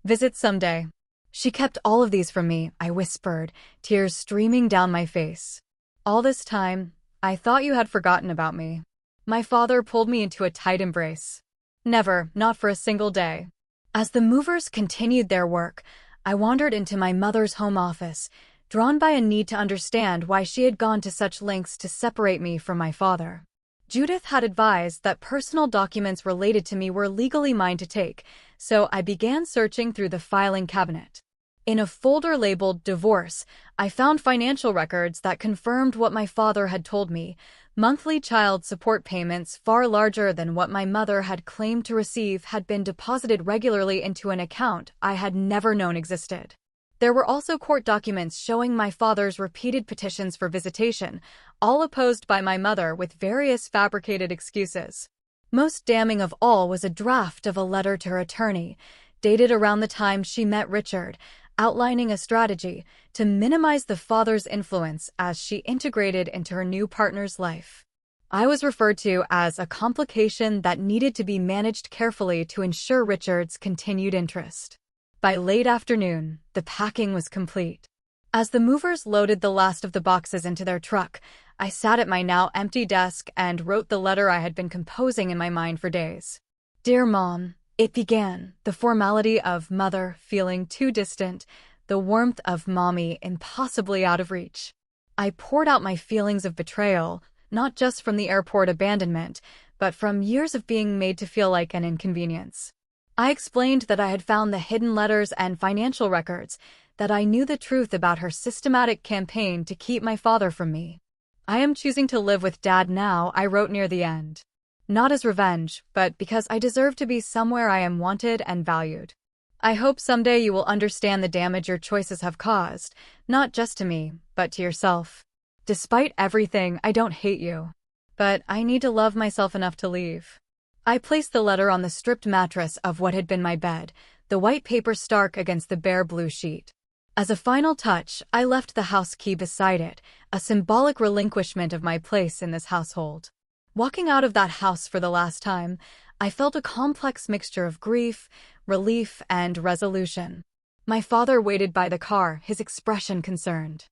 visit someday. "She kept all of these from me," I whispered, tears streaming down my face. "All this time, I thought you had forgotten about me." My father pulled me into a tight embrace. "Never, not for a single day." As the movers continued their work, I wandered into my mother's home office, drawn by a need to understand why she had gone to such lengths to separate me from my father. Judith had advised that personal documents related to me were legally mine to take, so I began searching through the filing cabinet. In a folder labeled Divorce, I found financial records that confirmed what my father had told me: monthly child support payments far larger than what my mother had claimed to receive had been deposited regularly into an account I had never known existed. There were also court documents showing my father's repeated petitions for visitation, all opposed by my mother with various fabricated excuses. Most damning of all was a draft of a letter to her attorney, dated around the time she met Richard, outlining a strategy to minimize the father's influence as she integrated into her new partner's life. I was referred to as a complication that needed to be managed carefully to ensure Richard's continued interest. By late afternoon, the packing was complete. As the movers loaded the last of the boxes into their truck, I sat at my now empty desk and wrote the letter I had been composing in my mind for days. Dear Mom, it began, the formality of mother feeling too distant, the warmth of mommy impossibly out of reach. I poured out my feelings of betrayal, not just from the airport abandonment, but from years of being made to feel like an inconvenience. I explained that I had found the hidden letters and financial records, that I knew the truth about her systematic campaign to keep my father from me. I am choosing to live with Dad now, I wrote near the end. Not as revenge, but because I deserve to be somewhere I am wanted and valued. I hope someday you will understand the damage your choices have caused, not just to me, but to yourself. Despite everything, I don't hate you. But I need to love myself enough to leave. I placed the letter on the stripped mattress of what had been my bed, the white paper stark against the bare blue sheet. As a final touch, I left the house key beside it, a symbolic relinquishment of my place in this household. Walking out of that house for the last time, I felt a complex mixture of grief, relief, and resolution. My father waited by the car, his expression concerned.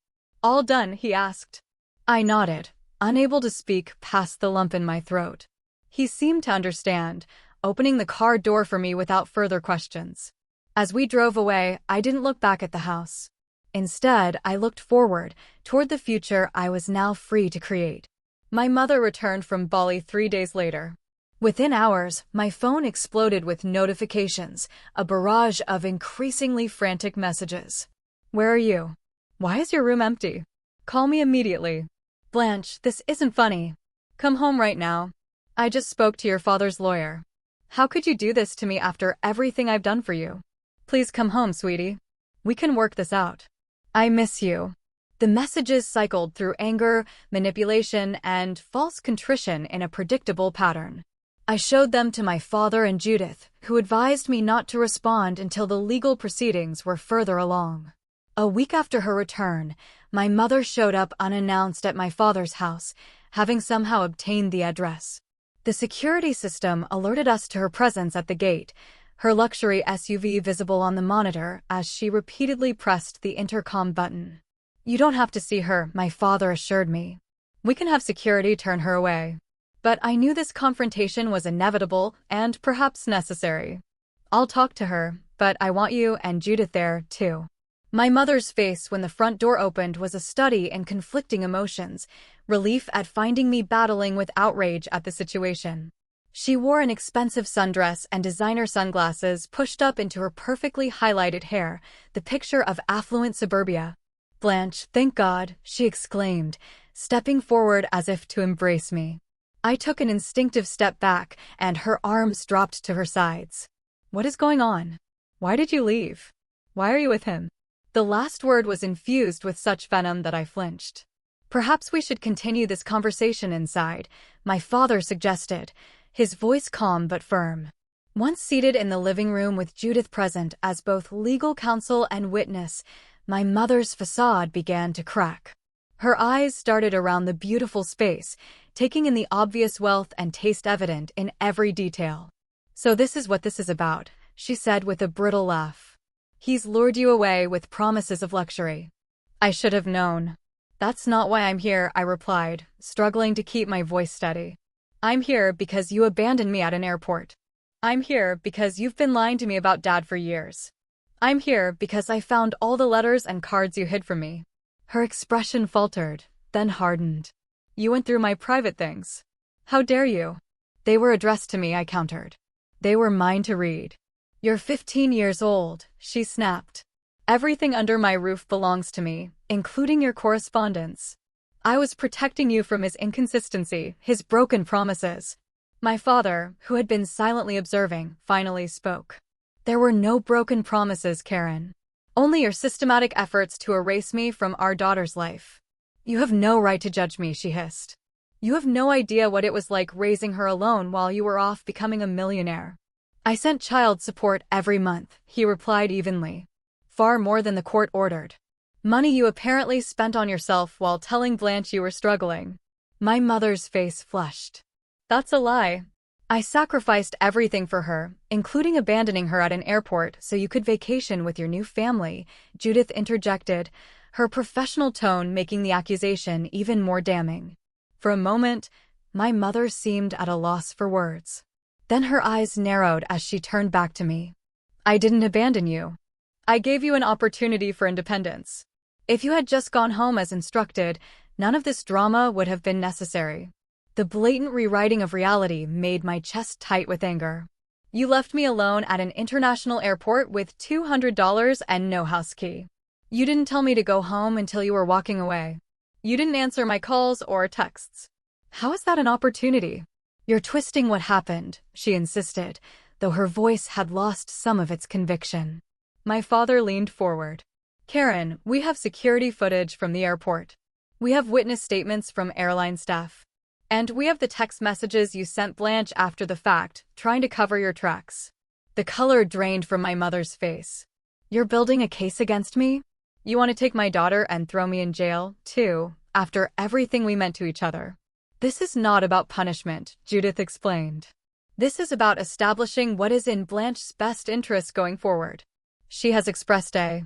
All done, he asked. I nodded, unable to speak past the lump in my throat. He seemed to understand, opening the car door for me without further questions. As we drove away, I didn't look back at the house. Instead, I looked forward, toward the future I was now free to create. My mother returned from Bali 3 days later. Within hours, my phone exploded with notifications, a barrage of increasingly frantic messages. Where are you? Why is your room empty? Call me immediately. Blanche, this isn't funny. Come home right now. I just spoke to your father's lawyer. How could you do this to me after everything I've done for you? Please come home, sweetie. We can work this out. I miss you. The messages cycled through anger, manipulation, and false contrition in a predictable pattern. I showed them to my father and Judith, who advised me not to respond until the legal proceedings were further along. A week after her return, my mother showed up unannounced at my father's house, having somehow obtained the address. The security system alerted us to her presence at the gate, her luxury SUV visible on the monitor as she repeatedly pressed the intercom button. You don't have to see her, my father assured me. We can have security turn her away. But I knew this confrontation was inevitable and perhaps necessary. I'll talk to her, but I want you and Judith there, too. My mother's face when the front door opened was a study in conflicting emotions, relief at finding me battling with outrage at the situation. She wore an expensive sundress and designer sunglasses pushed up into her perfectly highlighted hair, the picture of affluent suburbia. Blanche, thank God, she exclaimed, stepping forward as if to embrace me. I took an instinctive step back, and her arms dropped to her sides. What is going on? Why did you leave? Why are you with him? The last word was infused with such venom that I flinched. Perhaps we should continue this conversation inside, my father suggested, his voice calm but firm. Once seated in the living room with Judith present as both legal counsel and witness, my mother's facade began to crack. Her eyes darted around the beautiful space, taking in the obvious wealth and taste evident in every detail. So this is what this is about, she said with a brittle laugh. He's lured you away with promises of luxury. I should have known. That's not why I'm here, I replied, struggling to keep my voice steady. I'm here because you abandoned me at an airport. I'm here because you've been lying to me about Dad for years. I'm here because I found all the letters and cards you hid from me. Her expression faltered, then hardened. You went through my private things. How dare you? They were addressed to me, I countered. They were mine to read. You're 15 years old, she snapped. Everything under my roof belongs to me, including your correspondence. I was protecting you from his inconsistency, his broken promises. My father, who had been silently observing, finally spoke. There were no broken promises, Karen. Only your systematic efforts to erase me from our daughter's life. You have no right to judge me, she hissed. You have no idea what it was like raising her alone while you were off becoming a millionaire. I sent child support every month, he replied evenly. Far more than the court ordered. Money you apparently spent on yourself while telling Blanche you were struggling. My mother's face flushed. That's a lie. I sacrificed everything for her, including abandoning her at an airport so you could vacation with your new family, Judith interjected, her professional tone making the accusation even more damning. For a moment, my mother seemed at a loss for words. Then her eyes narrowed as she turned back to me. I didn't abandon you. I gave you an opportunity for independence. If you had just gone home as instructed, none of this drama would have been necessary. The blatant rewriting of reality made my chest tight with anger. You left me alone at an international airport with $200 and no house key. You didn't tell me to go home until you were walking away. You didn't answer my calls or texts. How is that an opportunity? You're twisting what happened, she insisted, though her voice had lost some of its conviction. My father leaned forward. Karen, we have security footage from the airport. We have witness statements from airline staff. And we have the text messages you sent Blanche after the fact, trying to cover your tracks. The color drained from my mother's face. You're building a case against me? You want to take my daughter and throw me in jail, too, after everything we meant to each other? This is not about punishment, Judith explained. This is about establishing what is in Blanche's best interest going forward. She has expressed a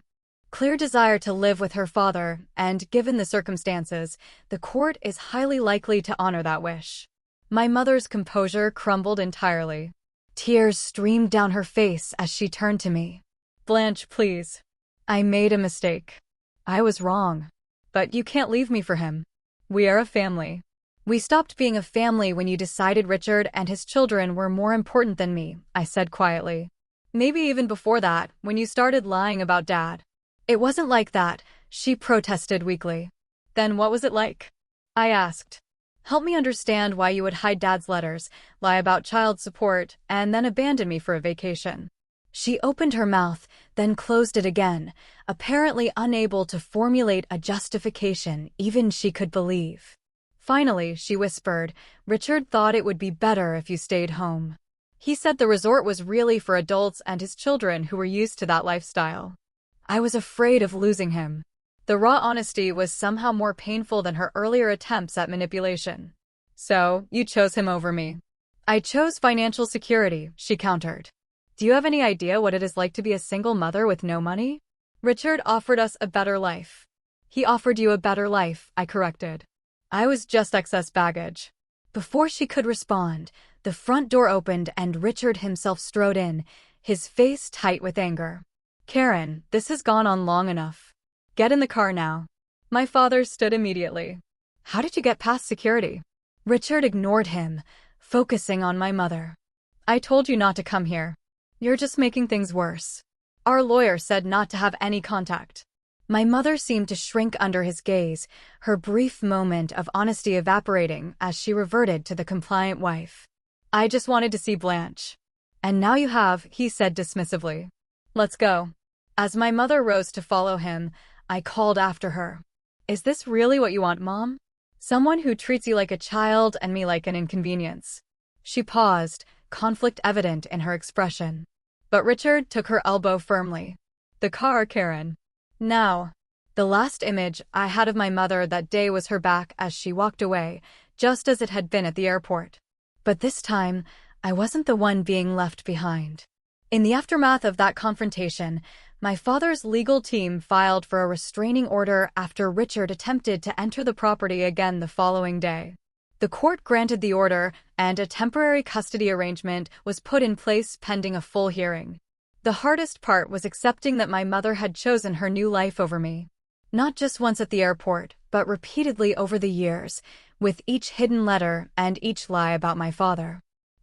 clear desire to live with her father, and given the circumstances, the court is highly likely to honor that wish. My mother's composure crumbled entirely. Tears streamed down her face as she turned to me. Blanche, please. I made a mistake. I was wrong. But you can't leave me for him. We are a family. We stopped being a family when you decided Richard and his children were more important than me, I said quietly. Maybe even before that, when you started lying about Dad. It wasn't like that, she protested weakly. Then what was it like? I asked. Help me understand why you would hide Dad's letters, lie about child support, and then abandon me for a vacation. She opened her mouth, then closed it again, apparently unable to formulate a justification even she could believe. Finally, she whispered, Richard thought it would be better if you stayed home. He said the resort was really for adults and his children who were used to that lifestyle. I was afraid of losing him. The raw honesty was somehow more painful than her earlier attempts at manipulation. So, you chose him over me. I chose financial security, she countered. Do you have any idea what it is like to be a single mother with no money? Richard offered us a better life. He offered you a better life, I corrected. I was just excess baggage. Before she could respond, the front door opened and Richard himself strode in, his face tight with anger. Karen, this has gone on long enough. Get in the car now. My father stood immediately. How did you get past security? Richard ignored him, focusing on my mother. I told you not to come here. You're just making things worse. Our lawyer said not to have any contact. My mother seemed to shrink under his gaze, her brief moment of honesty evaporating as she reverted to the compliant wife. I just wanted to see Blanche. And now you have, he said dismissively. Let's go. As my mother rose to follow him, I called after her. Is this really what you want, Mom? Someone who treats you like a child and me like an inconvenience. She paused, conflict evident in her expression. But Richard took her elbow firmly. The car, Karen. Now. The last image I had of my mother that day was her back as she walked away, just as it had been at the airport. But this time, I wasn't the one being left behind. In the aftermath of that confrontation, my father's legal team filed for a restraining order after Richard attempted to enter the property again the following day. The court granted the order, and a temporary custody arrangement was put in place pending a full hearing. The hardest part was accepting that my mother had chosen her new life over me. Not just once at the airport, but repeatedly over the years, with each hidden letter and each lie about my father.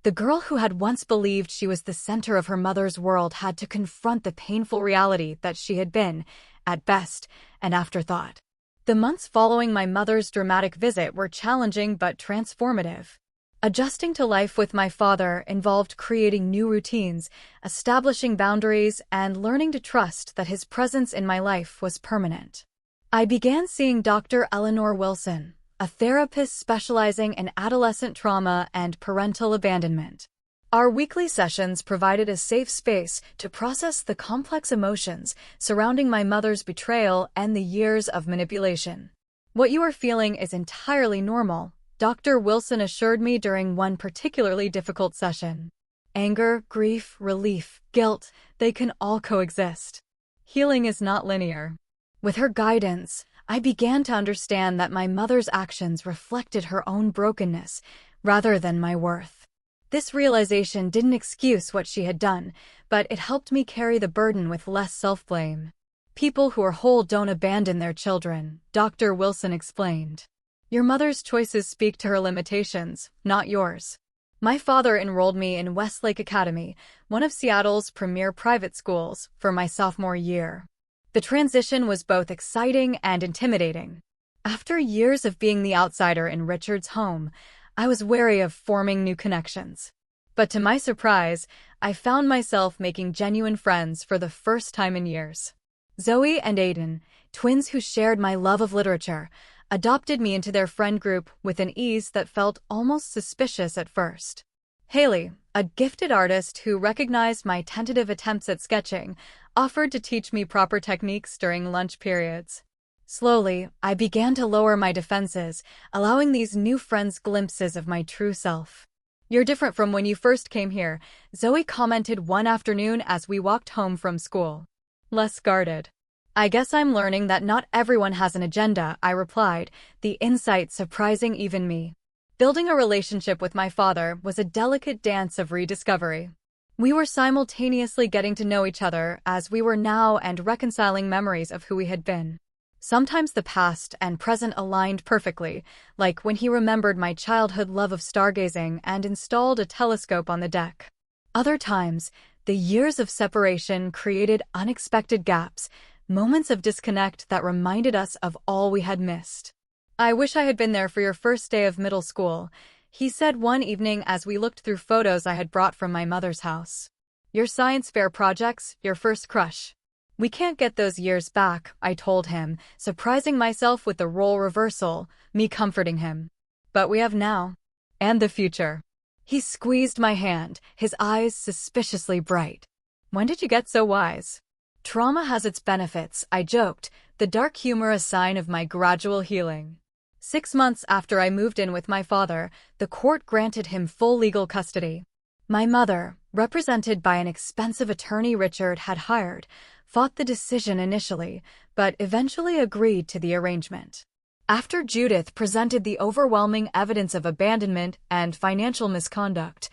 The girl who had once believed she was the center of her mother's world had to confront the painful reality that she had been, at best, an afterthought. The months following my mother's dramatic visit were challenging but transformative. Adjusting to life with my father involved creating new routines, establishing boundaries, and learning to trust that his presence in my life was permanent. I began seeing Dr. Eleanor Wilson, a therapist specializing in adolescent trauma and parental abandonment. Our weekly sessions provided a safe space to process the complex emotions surrounding my mother's betrayal and the years of manipulation. "What you are feeling is entirely normal," Dr. Wilson assured me during one particularly difficult session. "Anger, grief, relief, guilt, they can all coexist. Healing is not linear." With her guidance, I began to understand that my mother's actions reflected her own brokenness rather than my worth. This realization didn't excuse what she had done, but it helped me carry the burden with less self-blame. "People who are whole don't abandon their children," Dr. Wilson explained. "Your mother's choices speak to her limitations, not yours." My father enrolled me in Westlake Academy, one of Seattle's premier private schools, for my sophomore year. The transition was both exciting and intimidating. After years of being the outsider in Richard's home, I was wary of forming new connections. But to my surprise, I found myself making genuine friends for the first time in years. Zoe and Aiden, twins who shared my love of literature, adopted me into their friend group with an ease that felt almost suspicious at first. Haley, a gifted artist who recognized my tentative attempts at sketching, offered to teach me proper techniques during lunch periods. Slowly, I began to lower my defenses, allowing these new friends glimpses of my true self. "You're different from when you first came here," Zoe commented one afternoon as we walked home from school. "Less guarded." "I guess I'm learning that not everyone has an agenda," I replied, the insight surprising even me. Building a relationship with my father was a delicate dance of rediscovery. We were simultaneously getting to know each other as we were now and reconciling memories of who we had been. Sometimes the past and present aligned perfectly, like when he remembered my childhood love of stargazing and installed a telescope on the deck. Other times, the years of separation created unexpected gaps, moments of disconnect that reminded us of all we had missed. "I wish I had been there for your first day of middle school," he said one evening as we looked through photos I had brought from my mother's house. "Your science fair projects, your first crush." "We can't get those years back," I told him, surprising myself with the role reversal, me comforting him. "But we have now. And the future." He squeezed my hand, his eyes suspiciously bright. "When did you get so wise?" "Trauma has its benefits," I joked, the dark humor a sign of my gradual healing. 6 months after I moved in with my father, the court granted him full legal custody. My mother, represented by an expensive attorney Richard had hired, fought the decision initially, but eventually agreed to the arrangement. After Judith presented the overwhelming evidence of abandonment and financial misconduct,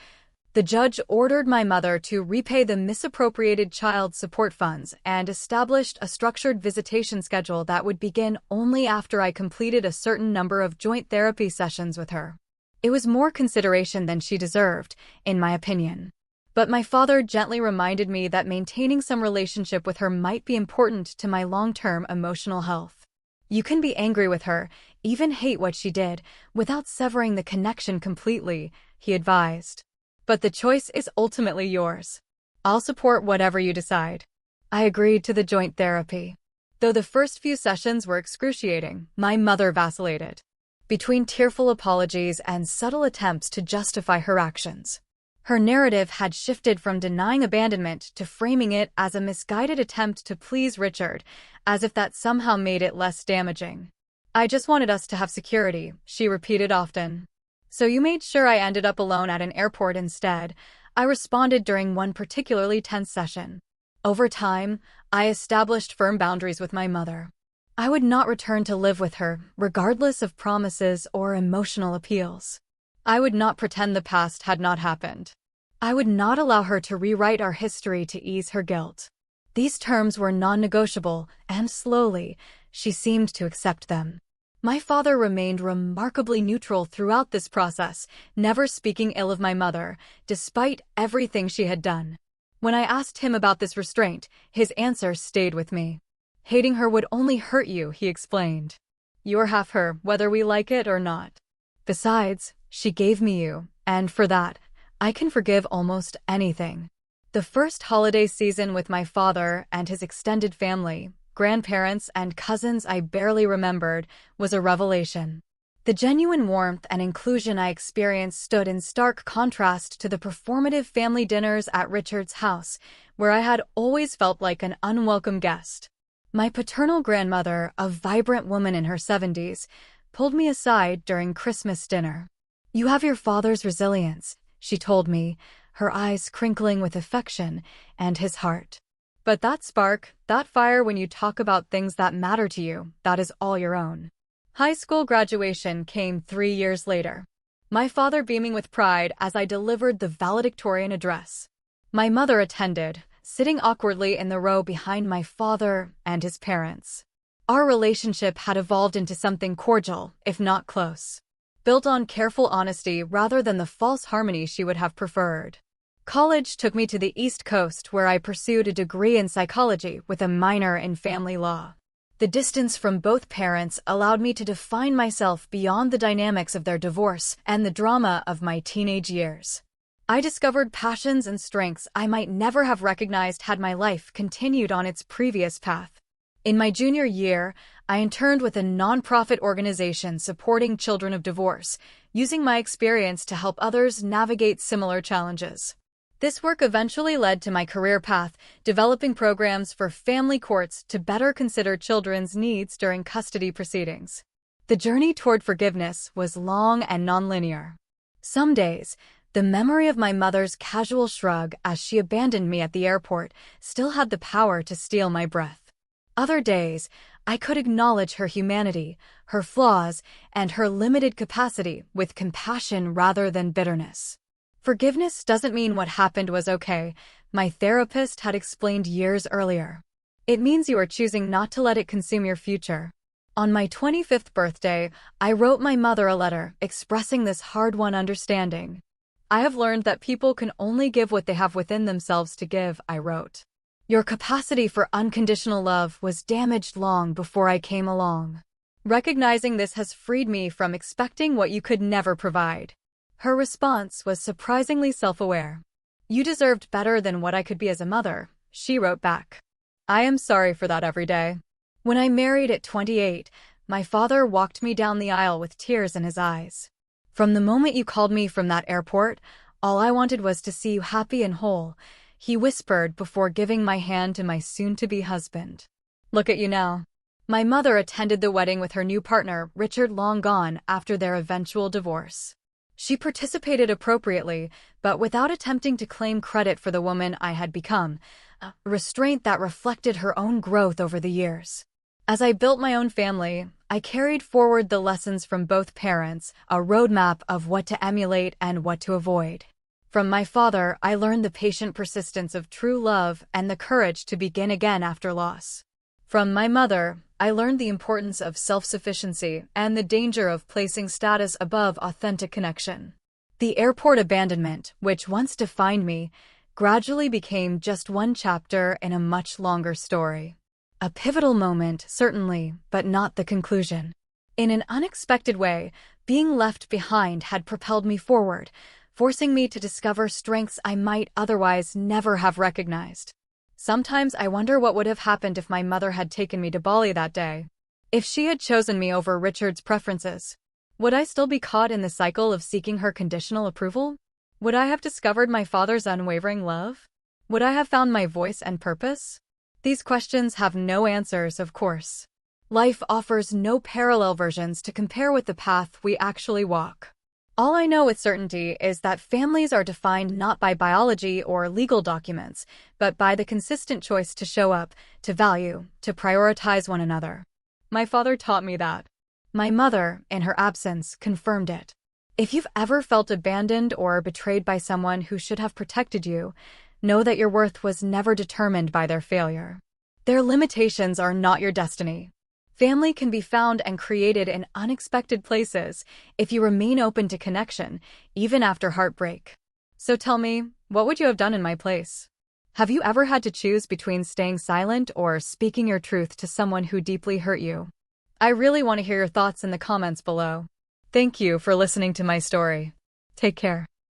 the judge ordered my mother to repay the misappropriated child support funds and established a structured visitation schedule that would begin only after I completed a certain number of joint therapy sessions with her. It was more consideration than she deserved, in my opinion. But my father gently reminded me that maintaining some relationship with her might be important to my long-term emotional health. "You can be angry with her, even hate what she did, without severing the connection completely," he advised. "But the choice is ultimately yours. I'll support whatever you decide." I agreed to the joint therapy. Though the first few sessions were excruciating, my mother vacillated. Between tearful apologies and subtle attempts to justify her actions, her narrative had shifted from denying abandonment to framing it as a misguided attempt to please Richard, as if that somehow made it less damaging. "I just wanted us to have security," she repeated often. "So you made sure I ended up alone at an airport instead," I responded during one particularly tense session. Over time, I established firm boundaries with my mother. I would not return to live with her, regardless of promises or emotional appeals. I would not pretend the past had not happened. I would not allow her to rewrite our history to ease her guilt. These terms were non-negotiable, and slowly, she seemed to accept them. My father remained remarkably neutral throughout this process, never speaking ill of my mother, despite everything she had done. When I asked him about this restraint, his answer stayed with me. Hating her would only hurt you, he explained. You're half her, whether we like it or not. Besides, she gave me you, and for that, I can forgive almost anything. The first holiday season with my father and his extended family, grandparents and cousins I barely remembered, was a revelation. The genuine warmth and inclusion I experienced stood in stark contrast to the performative family dinners at Richard's house, where I had always felt like an unwelcome guest. My paternal grandmother, a vibrant woman in her 70s, pulled me aside during Christmas dinner. You have your father's resilience, she told me, her eyes crinkling with affection, and his heart. But that spark, that fire when you talk about things that matter to you, that is all your own. High school graduation came 3 years later. My father beaming with pride as I delivered the valedictorian address. My mother attended, sitting awkwardly in the row behind my father and his parents. Our relationship had evolved into something cordial, if not close, built on careful honesty rather than the false harmony she would have preferred. College took me to the East Coast, where I pursued a degree in psychology with a minor in family law. The distance from both parents allowed me to define myself beyond the dynamics of their divorce and the drama of my teenage years. I discovered passions and strengths I might never have recognized had my life continued on its previous path. In my junior year, I interned with a nonprofit organization supporting children of divorce, using my experience to help others navigate similar challenges. This work eventually led to my career path, developing programs for family courts to better consider children's needs during custody proceedings. The journey toward forgiveness was long and nonlinear. Some days, the memory of my mother's casual shrug as she abandoned me at the airport still had the power to steal my breath. Other days, I could acknowledge her humanity, her flaws, and her limited capacity with compassion rather than bitterness. Forgiveness doesn't mean what happened was okay, my therapist had explained years earlier. It means you are choosing not to let it consume your future. On my 25th birthday, I wrote my mother a letter expressing this hard-won understanding. I have learned that people can only give what they have within themselves to give, I wrote. Your capacity for unconditional love was damaged long before I came along. Recognizing this has freed me from expecting what you could never provide. Her response was surprisingly self-aware. You deserved better than what I could be as a mother, she wrote back. I am sorry for that every day. When I married at 28, my father walked me down the aisle with tears in his eyes. From the moment you called me from that airport, all I wanted was to see you happy and whole, he whispered before giving my hand to my soon-to-be husband. Look at you now. My mother attended the wedding with her new partner, Richard, long gone after their eventual divorce. She participated appropriately, but without attempting to claim credit for the woman I had become, a restraint that reflected her own growth over the years. As I built my own family, I carried forward the lessons from both parents, a roadmap of what to emulate and what to avoid. From my father, I learned the patient persistence of true love and the courage to begin again after loss. From my mother, I learned the importance of self-sufficiency and the danger of placing status above authentic connection. The airport abandonment, which once defined me, gradually became just one chapter in a much longer story. A pivotal moment, certainly, but not the conclusion. In an unexpected way, being left behind had propelled me forward, forcing me to discover strengths I might otherwise never have recognized. Sometimes I wonder what would have happened if my mother had taken me to Bali that day. If she had chosen me over Richard's preferences, would I still be caught in the cycle of seeking her conditional approval? Would I have discovered my father's unwavering love? Would I have found my voice and purpose? These questions have no answers, of course. Life offers no parallel versions to compare with the path we actually walk. All I know with certainty is that families are defined not by biology or legal documents, but by the consistent choice to show up, to value, to prioritize one another. My father taught me that. My mother, in her absence, confirmed it. If you've ever felt abandoned or betrayed by someone who should have protected you, know that your worth was never determined by their failure. Their limitations are not your destiny. Family can be found and created in unexpected places if you remain open to connection, even after heartbreak. So tell me, what would you have done in my place? Have you ever had to choose between staying silent or speaking your truth to someone who deeply hurt you? I really want to hear your thoughts in the comments below. Thank you for listening to my story. Take care.